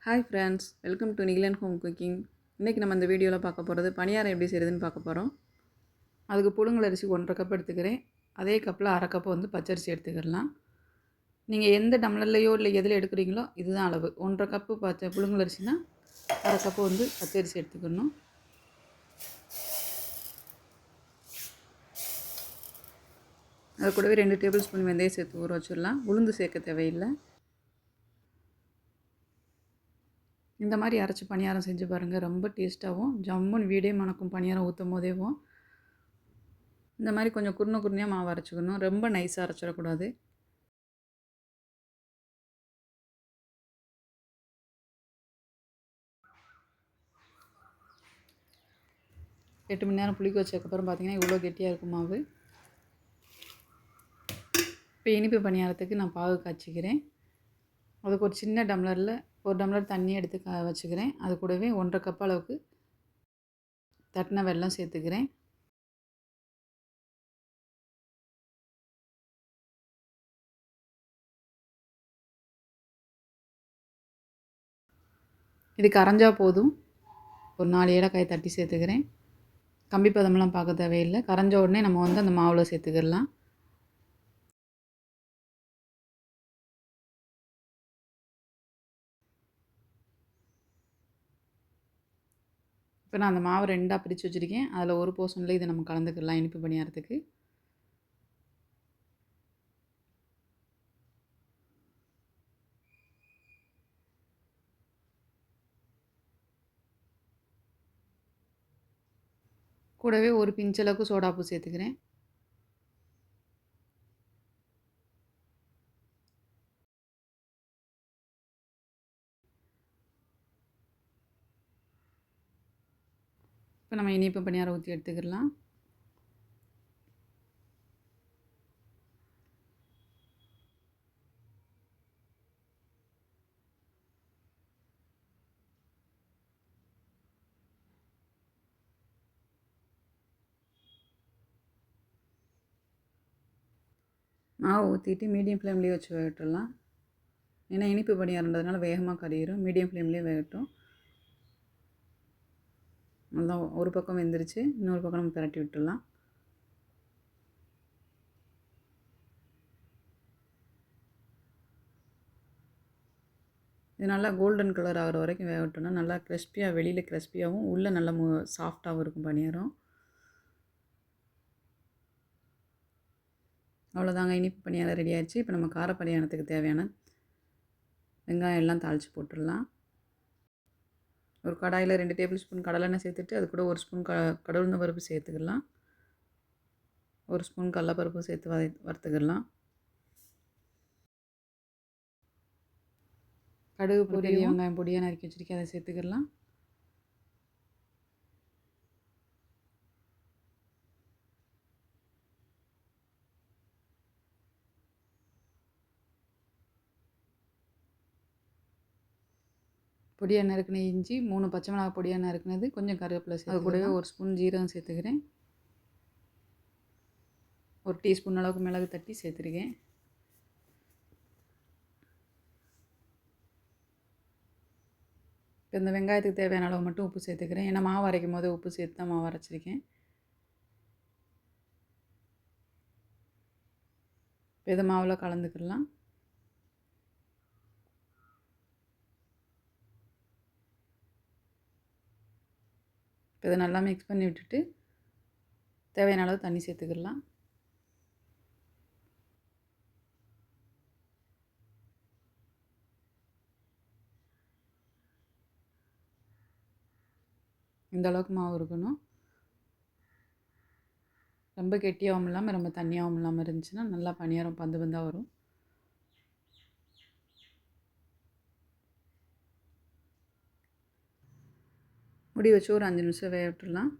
Hi friends, welcome to Neelan home cooking. இன்றைக்கி நம்ம இந்த வீடியோவில் பார்க்க போகிறது பணியாரம் எப்படி செய்கிறதுன்னு பார்க்க போகிறோம். அதுக்கு புழுங்கல் அரிசி 1.5 கப் எடுத்துக்கிறேன். அதே கப்பில் 1/2 கப்பு பச்சரிசி எடுத்துக்கிடலாம். நீங்கள் எந்த டம்ளர்லையோ இல்லை எதில் எடுக்கிறீங்களோ இதுதான் அளவு. 1.5 கப்பு புழுங்கல் அரிசினா 1/2 கப்பு பச்சரிசி எடுத்துக்கணும். அது கூடவே 2 டேபிள் ஸ்பூன் வெந்தயம் சேர்த்து ஊற வச்சிடலாம். உளுந்து சேர்க்க தேவையில்லை. இந்த மாதிரி அரைச்சி பணியாரம் செஞ்சு பாருங்கள், ரொம்ப டேஸ்ட்டாகவும் ஜம்முன்னு வீடே மணக்கும். பணியாரம் ஊற்றும் போதேவும் இந்த மாதிரி கொஞ்சம் குருணையாக மாவு அரைச்சிக்கணும். ரொம்ப நைஸாக அரைச்சிடக்கூடாது. எட்டு மணி நேரம் புளிக்க வச்சதுக்கப்புறம் பார்த்திங்கன்னா இவ்வளோ கெட்டியாக இருக்கும் மாவு. இப்போ இனிப்பு பணியாரத்துக்கு நான் பாகு காய்ச்சிக்கிறேன். அதுக்கு ஒரு சின்ன டம்ளரில் 1 டம்ளர் தண்ணி எடுத்து வச்சுக்கிறேன். அது கூடவே 1.5 கப் அளவுக்கு தட்டின வெல்லம் சேர்த்துக்கிறேன். இது கரைஞ்சா போதும். ஒரு 4 ஏலக்காய் தட்டி சேர்த்துக்கிறேன். கம்பி பதமெல்லாம் பார்க்க தேவையில்லை. கரைஞ்ச உடனே நம்ம அந்த மாவில் சேர்த்துக்கிடலாம். இப்போ நான் அந்த மாவு 2ஆக பிரித்து வச்சுருக்கேன். அதில் ஒரு போர்ஷனில் இதை நம்ம கலந்துக்கலாம் இனிப்பு பணியாரத்துக்கு. கூடவே ஒரு பிஞ்சளவுக்கு சோடாப்பு சேர்த்துக்கிறேன். இப்போ நம்ம இனிப்பு பணியாரம் ஊற்றி எடுத்துக்கிடலாம். மாவு ஊற்றிட்டு மீடியம் ஃப்ளேம்லேயே வச்சு விட்டுடலாம். ஏன்னா இனிப்பு பணியாரன்றதுனால வேகமாக கறியிடும். மீடியம் ஃப்ளேம்லேயே வேகட்டும். நல்லா ஒரு பக்கம் வெந்துருச்சு. இன்னொரு பக்கம் நம்ம பிரட்டி விட்டுடலாம். இது நல்லா கோல்டன் கலர் ஆகிற வரைக்கும் வேகட்டோம்னா நல்லா கிறிஸ்பியாக, வெளியில் கிறிஸ்பியாகவும் உள்ளே நல்லா சாஃப்டாகவும் இருக்கும் பணியாரம். அவ்வளோதாங்க, இனிப்பு பணியாரம் ரெடி ஆயிடுச்சு. இப்போ நம்ம கார பணியாரத்துக்கு தேவையான வெங்காயம் எல்லாம் தாளித்து போட்டுடலாம். ஒரு கடாயில் 2 டேபிள் ஸ்பூன் கடலெண்ணெய் சேர்த்துட்டு அது கூட 1 ஸ்பூன் கடவுளுந்த பருப்பு சேர்த்துக்கலாம். 1 ஸ்பூன் கடலப்பருப்பு சேர்த்து வறுத்துக்கிடலாம். கடுகு பொரிய வெங்காயம் பொடியாக நறுக்கி வச்சுருக்கேன், அதை சேர்த்துக்கிடலாம். பொடியாக நறுக்கின இஞ்சி, 3 பச்சை மிளகாய் பொடியாக நறுக்கினது, கொஞ்சம் கருவேப்பிலை சேர்த்து, அது கூடவே 1 ஸ்பூன் ஜீரகம் சேர்த்துக்கிறேன். 1 டீஸ்பூன் அளவுக்கு மிளகு தட்டி சேர்த்துருக்கேன். இப்போ இந்த வெங்காயத்துக்கு தேவையான அளவு மட்டும் உப்பு சேர்த்துக்கிறேன். ஏன்னா மாவு அரைக்கும் போது உப்பு சேர்த்து தான் மாவு அரைச்சிருக்கேன். இப்போ இதை மாவில் கலந்துக்கிடலாம். இப்போ இதை நல்லா மிக்ஸ் பண்ணி விட்டுட்டு தேவையான அளவு தண்ணி சேர்த்துக்கிடலாம். இந்த அளவுக்கு மாவு இருக்கணும். ரொம்ப கெட்டியாகவும் இல்லாமல் ரொம்ப தண்ணியாகவும் இல்லாமல் இருந்துச்சுன்னா நல்லா பணியாரம் பந்து பந்தாக வரும். முடி வச்சு ஒரு 5 நிமிஷம் வேக விட்டுடலாம்.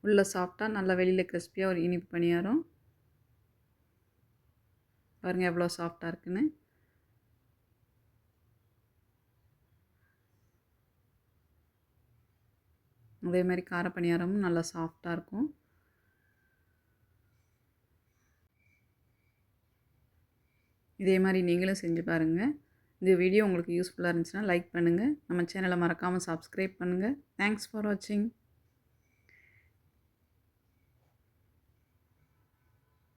உள்ளே சாஃப்டாக நல்லா வெளியில் கிறிஸ்பியாக ஒரு இனிப்பு பணியாரம். பாருங்கள் எவ்வளோ சாஃப்டாக இருக்குன்னு. அதே மாதிரி கார பணியாரமும் நல்லா சாஃப்டாக இருக்கும். இதே மாதிரி நீங்களும் செஞ்சு பாருங்கள். இந்த வீடியோ உங்களுக்கு யூஸ்ஃபுல்லாக இருந்துச்சுன்னா லைக் பண்ணுங்கள். நம்ம சேனலை மறக்காமல் சப்ஸ்கிரைப் பண்ணுங்கள். தேங்க்ஸ் ஃபார் வாட்சிங்.